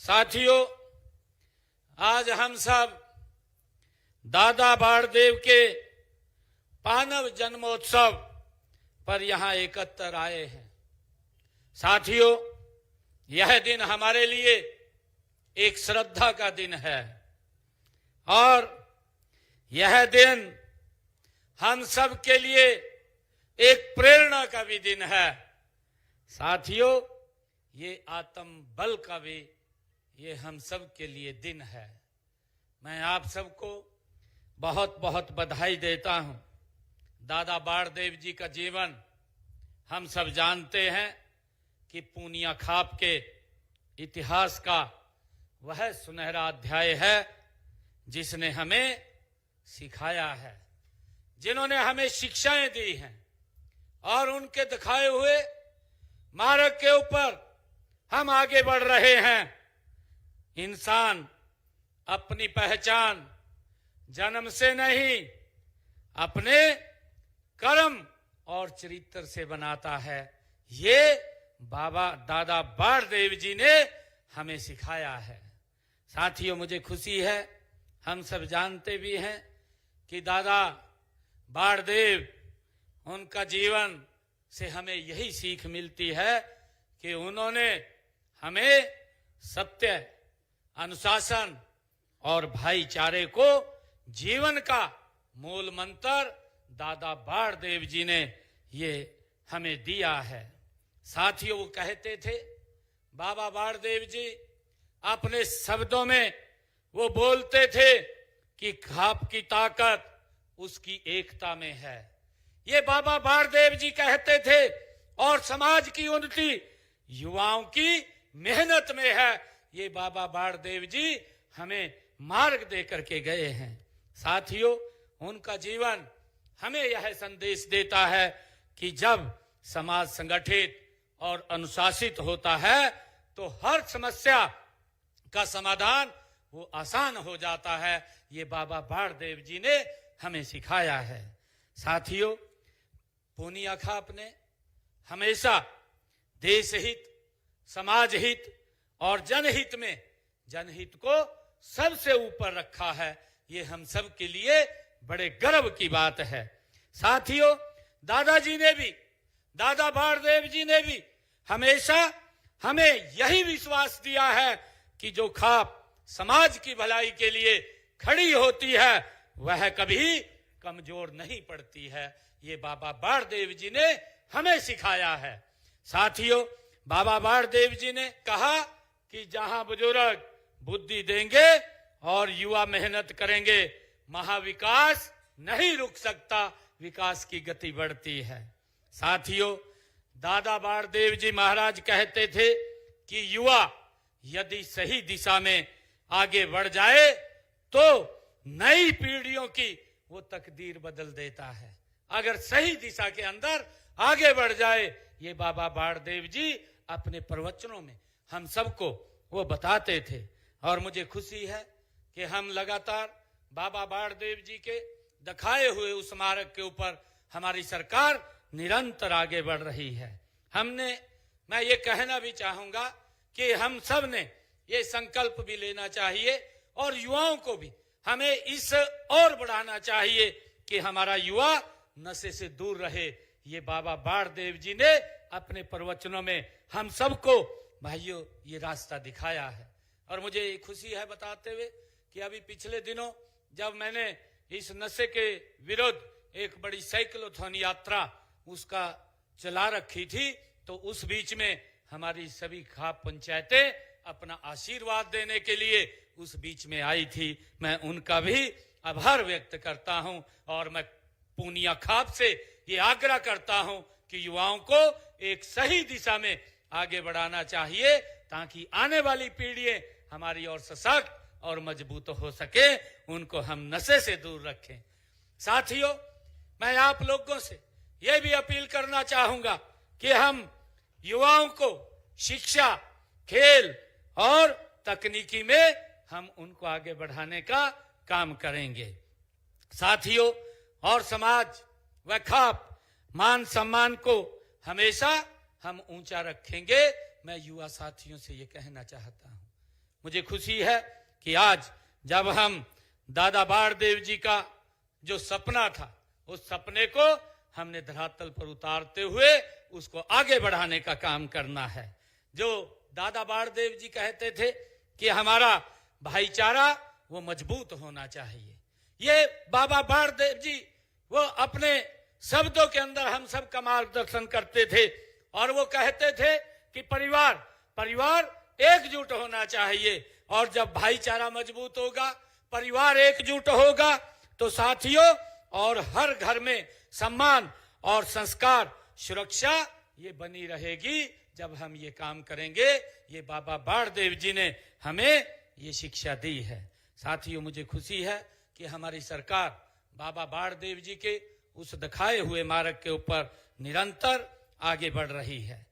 साथियों, आज हम सब दादा बाणदेव के पानव जन्मोत्सव पर यहां एकत्र आए हैं। साथियों, यह दिन हमारे लिए एक श्रद्धा का दिन है और यह दिन हम सब के लिए एक प्रेरणा का भी दिन है। साथियों, ये आत्म बल का भी ये हम सब के लिए दिन है। मैं आप सबको बहुत बहुत बधाई देता हूं। दादा बाणदेव जी का जीवन हम सब जानते हैं कि पूनिया खाप के इतिहास का वह सुनहरा अध्याय है जिसने हमें सिखाया है, जिन्होंने हमें शिक्षाएं दी हैं और उनके दिखाए हुए मार्ग के ऊपर हम आगे बढ़ रहे हैं। इंसान अपनी पहचान जन्म से नहीं, अपने कर्म और चरित्र से बनाता है। ये बाबा दादा बाणदेव जी ने हमें सिखाया है। साथियों, मुझे खुशी है, हम सब जानते भी हैं कि दादा बाणदेव, उनका जीवन से हमें यही सीख मिलती है कि उन्होंने हमें सत्य, अनुशासन और भाईचारे को जीवन का मूल मंत्र दादा बाणदेव जी ने ये हमें दिया है। साथियों, वो कहते थे, बाबा बाणदेव जी अपने शब्दों में वो बोलते थे कि खाप की ताकत उसकी एकता में है। ये बाबा बाणदेव जी कहते थे और समाज की उन्नति युवाओं की मेहनत में है। ये बाबा बाणदेव जी हमें मार्ग दे करके गए हैं। साथियों, उनका जीवन हमें यह संदेश देता है कि जब समाज संगठित और अनुशासित होता है तो हर समस्या का समाधान वो आसान हो जाता है। ये बाबा बाणदेव जी ने हमें सिखाया है। साथियों, पूनिया खाप ने हमेशा देश हित, समाज हित और जनहित में जनहित को सबसे ऊपर रखा है। ये हम सब के लिए बड़े गर्व की बात है। साथियों, दादाजी ने भी, दादा बाणदेव जी ने भी हमेशा हमें यही विश्वास दिया है कि जो खाप समाज की भलाई के लिए खड़ी होती है वह कभी कमजोर नहीं पड़ती है। ये बाबा बाणदेव जी ने हमें सिखाया है। साथियों, बाबा बाणदेव जी ने कहा कि जहां बुजुर्ग बुद्धि देंगे और युवा मेहनत करेंगे, महाविकास नहीं रुक सकता, विकास की गति बढ़ती है। साथियों, दादा बाणदेव जी महाराज कहते थे कि युवा यदि सही दिशा में आगे बढ़ जाए तो नई पीढ़ियों की वो तकदीर बदल देता है। अगर सही दिशा के अंदर आगे बढ़ जाए, ये बाबा बाणदेव जी अपने प्रवचनों में हम सबको वो बताते थे। और मुझे खुशी है कि हम लगातार बाबा बाणदेव जी के दिखाए हुए उस मार्ग के ऊपर हमारी सरकार निरंतर आगे बढ़ रही है। मैं ये कहना भी चाहूंगा कि हम सब ने ये संकल्प भी लेना चाहिए और युवाओं को भी हमें इस और बढ़ाना चाहिए कि हमारा युवा नशे से दूर रहे। ये बाबा बाणदेव जी ने अपने प्रवचनों में हम सबको भाइयों ये रास्ता दिखाया है। और मुझे खुशी है बताते हुए कि अभी पिछले दिनों जब मैंने इस नशे के विरुद्ध एक बड़ी साइक्लोथॉन यात्रा उसका चला रखी थी, तो उस बीच में हमारी सभी खाप पंचायतें अपना आशीर्वाद देने के लिए उस बीच में आई थी। मैं उनका भी आभार व्यक्त करता हूं और मैं पूनिया खाप से ये आग्रह करता हूं कि युवाओं को एक सही दिशा में आगे बढ़ाना चाहिए ताकि आने वाली पीढ़ियां हमारी और सशक्त और मजबूत हो सके, उनको हम नशे से दूर रखें। साथियों, मैं आप लोगों से यह भी अपील करना चाहूंगा कि हम युवाओं को शिक्षा, खेल और तकनीकी में हम उनको आगे बढ़ाने का काम करेंगे। साथियों, और समाज व खाप मान सम्मान को हमेशा हम ऊंचा रखेंगे। मैं युवा साथियों से ये कहना चाहता हूं। मुझे खुशी है कि आज जब हम दादा बाणदेव जी का जो सपना था, उस सपने को हमने धरातल पर उतारते हुए उसको आगे बढ़ाने का काम करना है। जो दादा बाणदेव जी कहते थे कि हमारा भाईचारा वो मजबूत होना चाहिए, ये बाबा बाणदेव जी वो अपने शब्दों के अंदर हम सब का मार्गदर्शन करते थे और वो कहते थे कि परिवार एकजुट होना चाहिए, और जब भाईचारा मजबूत होगा, परिवार एकजुट होगा, तो साथियों और हर घर में सम्मान और संस्कार, सुरक्षा ये बनी रहेगी जब हम ये काम करेंगे। ये बाबा बाणदेव जी ने हमें ये शिक्षा दी है। साथियों, मुझे खुशी है कि हमारी सरकार बाबा बाणदेव जी के उस दिखाए हुए मार्ग के ऊपर निरंतर आगे बढ़ रही है।